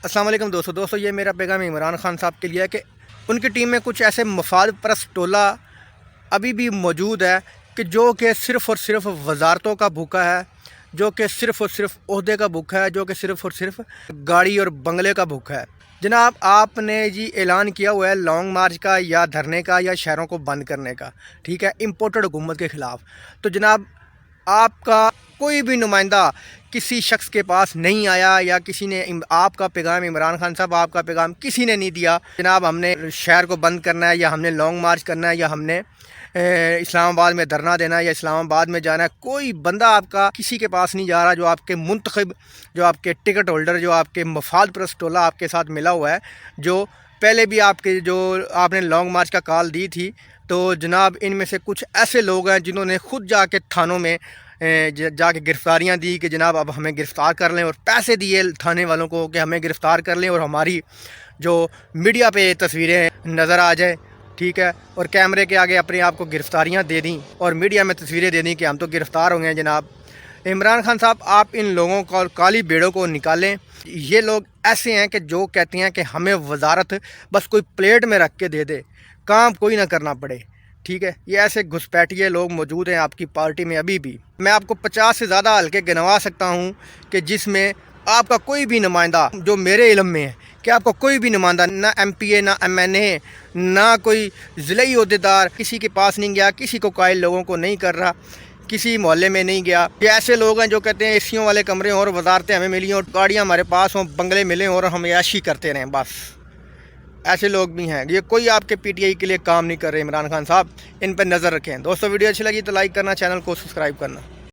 السلام علیکم دوستو یہ میرا پیغام عمران خان صاحب کے لیے ہے کہ ان کی ٹیم میں کچھ ایسے مفاد پرست ٹولہ ابھی بھی موجود ہے کہ جو کہ صرف اور صرف وزارتوں کا بھوکا ہے، جو کہ صرف اور صرف عہدے کا بھوکا ہے، جو کہ صرف اور صرف گاڑی اور بنگلے کا بھوکا ہے۔ جناب آپ نے جی اعلان کیا ہوا ہے لانگ مارچ کا یا دھرنے کا یا شہروں کو بند کرنے کا، ٹھیک ہے، امپورٹڈ حکومت کے خلاف۔ تو جناب آپ کا کوئی بھی نمائندہ کسی شخص کے پاس نہیں آیا یا کسی نے آپ کا پیغام، عمران خان صاحب آپ کا پیغام کسی نے نہیں دیا جناب ہم نے شہر کو بند کرنا ہے یا ہم نے لانگ مارچ کرنا ہے یا ہم نے اسلام آباد میں دھرنا دینا ہے یا اسلام آباد میں جانا ہے۔ کوئی بندہ آپ کا کسی کے پاس نہیں جا رہا جو آپ کے منتخب، جو آپ کے ٹکٹ ہولڈر، جو آپ کے مفاد پرست ٹولہ آپ کے ساتھ ملا ہوا ہے، جو پہلے بھی آپ نے لانگ مارچ کا کال دی تھی۔ تو جناب ان میں سے کچھ ایسے لوگ ہیں جنہوں نے خود جا کے تھانوں میں جا کے گرفتاریاں دی کہ جناب اب ہمیں گرفتار کر لیں، اور پیسے دیے تھانے والوں کو کہ ہمیں گرفتار کر لیں اور ہماری جو میڈیا پہ تصویریں نظر آ جائے، ٹھیک ہے، اور کیمرے کے آگے اپنے آپ کو گرفتاریاں دے دیں اور میڈیا میں تصویریں دے دیں کہ ہم تو گرفتار ہو گئے ہیں۔ جناب عمران خان صاحب آپ ان لوگوں کو، کالی بھیڑوں کو نکالیں۔ یہ لوگ ایسے ہیں کہ جو کہتے ہیں کہ ہمیں وزارت بس کوئی پلیٹ میں رکھ کے دے دے، کام کوئی نہ کرنا پڑے، ٹھیک ہے۔ یہ ایسے گھسپیٹیے لوگ موجود ہیں آپ کی پارٹی میں ابھی بھی۔ میں آپ کو 50 سے زیادہ حلقے گنوا سکتا ہوں کہ جس میں آپ کا کوئی بھی نمائندہ، جو میرے علم میں ہے کہ آپ کا کوئی بھی نمائندہ، نہ ایم پی اے، نہ ایم این اے، نہ کوئی ضلعی عہدیدار کسی کے پاس نہیں گیا، کسی کو قائل لوگوں کو نہیں کر رہا، کسی محلے میں نہیں گیا۔ یہ ایسے لوگ ہیں جو کہتے ہیں اے سیوں والے کمرے ہوں اور وزارتیں ہمیں ملی ہوں اور گاڑیاں ہمارے پاس ہوں، بنگلے ملیں اور ہم عیاشی کرتے رہیں، بس ایسے لوگ بھی ہیں۔ یہ کوئی آپ کے پی ٹی آئی کے لیے کام نہیں کر رہے۔ عمران خان صاحب ان پہ نظر رکھیں۔ دوستو ویڈیو اچھی لگی تو لائک کرنا، چینل کو سبسکرائب کرنا۔